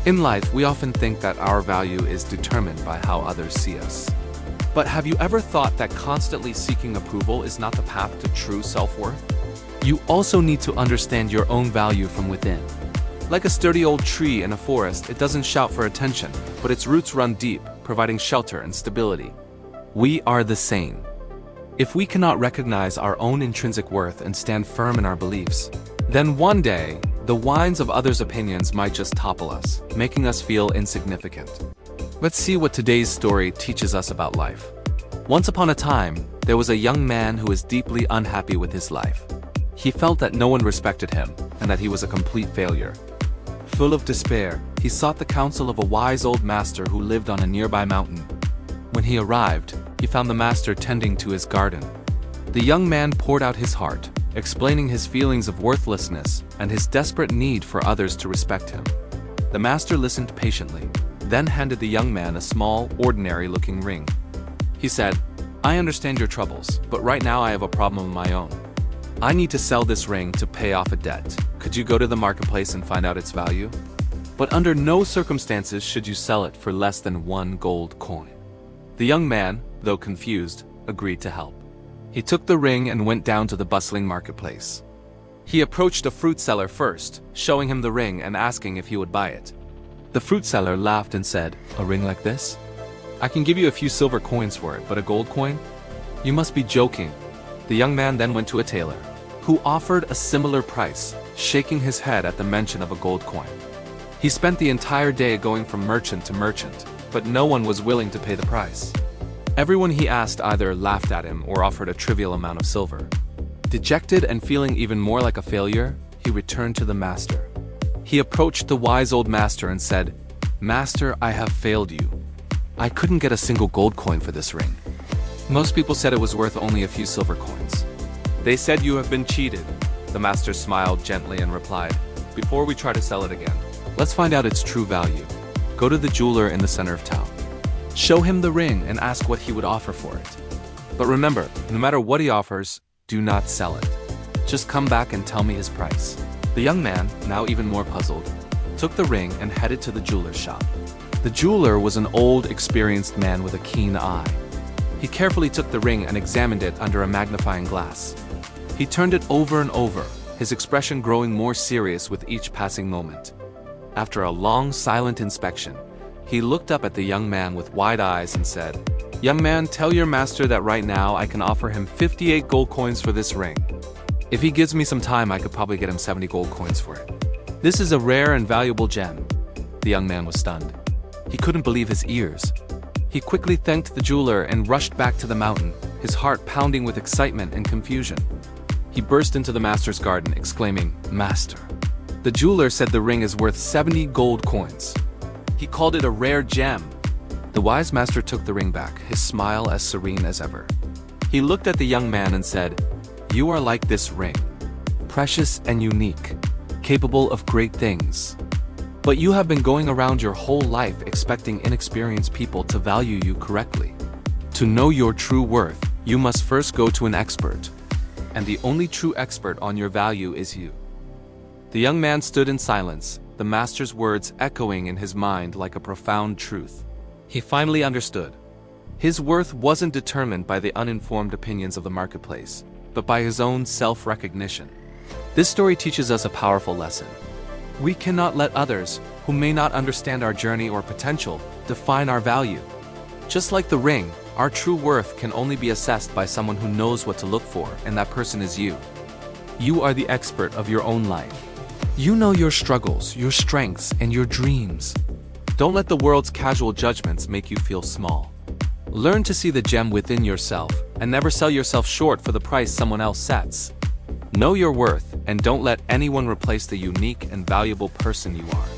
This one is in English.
In life, we often think that our value is determined by how others see us. But have you ever thought that constantly seeking approval is not the path to true self-worth? You also need to understand your own value from within. Like a sturdy old tree in a forest, it doesn't shout for attention, but its roots run deep, providing shelter and stability. We are the same. If we cannot recognize our own intrinsic worth and stand firm in our beliefs, then one day, the winds of others' opinions might just topple us, making us feel insignificant. Let's see what today's story teaches us about life. Once upon a time, there was a young man who was deeply unhappy with his life. He felt that no one respected him, and that he was a complete failure. Full of despair, he sought the counsel of a wise old master who lived on a nearby mountain. When he arrived, he found the master tending to his garden. The young man poured out his heart, explaining his feelings of worthlessness and his desperate need for others to respect him. The master listened patiently, then handed the young man a small, ordinary-looking ring. He said, "I understand your troubles, but right now I have a problem of my own. I need to sell this ring to pay off a debt. Could you go to the marketplace and find out its value? But under no circumstances should you sell it for less than 1 gold coin." The young man, though confused, agreed to help. He took the ring and went down to the bustling marketplace. He approached a fruit seller first, showing him the ring and asking if he would buy it. The fruit seller laughed and said, "A ring like this? I can give you a few silver coins for it, but a gold coin? You must be joking." The young man then went to a tailor, who offered a similar price, shaking his head at the mention of a gold coin. He spent the entire day going from merchant to merchant, but no one was willing to pay the price. Everyone he asked either laughed at him or offered a trivial amount of silver. Dejected and feeling even more like a failure, he returned to the master. He approached the wise old master and said, "Master, I have failed you. I couldn't get a single gold coin for this ring. Most people said it was worth only a few silver coins. They said you have been cheated." The master smiled gently and replied, "Before we try to sell it again, let's find out its true value. Go to the jeweler in the center of town. Show him the ring and ask what he would offer for it. But remember, no matter what he offers, do not sell it. Just come back and tell me his price." The young man, now even more puzzled, took the ring and headed to the jeweler's shop. The jeweler was an old, experienced man with a keen eye. He carefully took the ring and examined it under a magnifying glass. He turned it over and over, his expression growing more serious with each passing moment. After a long, silent inspection, he looked up at the young man with wide eyes and said, "Young man, tell your master that right now I can offer him 58 gold coins for this ring. If he gives me some time, I could probably get him 70 gold coins for it. This is a rare and valuable gem." The young man was stunned. He couldn't believe his ears. He quickly thanked the jeweler and rushed back to the mountain, his heart pounding with excitement and confusion. He burst into the master's garden, exclaiming, "Master, the jeweler said the ring is worth 70 gold coins. He called it a rare gem." The wise master took the ring back, his smile as serene as ever. He looked at the young man and said, "You are like this ring, precious and unique, capable of great things. But you have been going around your whole life expecting inexperienced people to value you correctly. To know your true worth, you must first go to an expert. And the only true expert on your value is you." The young man stood in silence, the master's words echoing in his mind like a profound truth. He finally understood. His worth wasn't determined by the uninformed opinions of the marketplace, but by his own self-recognition. This story teaches us a powerful lesson. We cannot let others, who may not understand our journey or potential, define our value. Just like the ring, our true worth can only be assessed by someone who knows what to look for, and that person is you. You are the expert of your own life. You know your struggles, your strengths, and your dreams. Don't let the world's casual judgments make you feel small. Learn to see the gem within yourself, and never sell yourself short for the price someone else sets. Know your worth, and don't let anyone replace the unique and valuable person you are.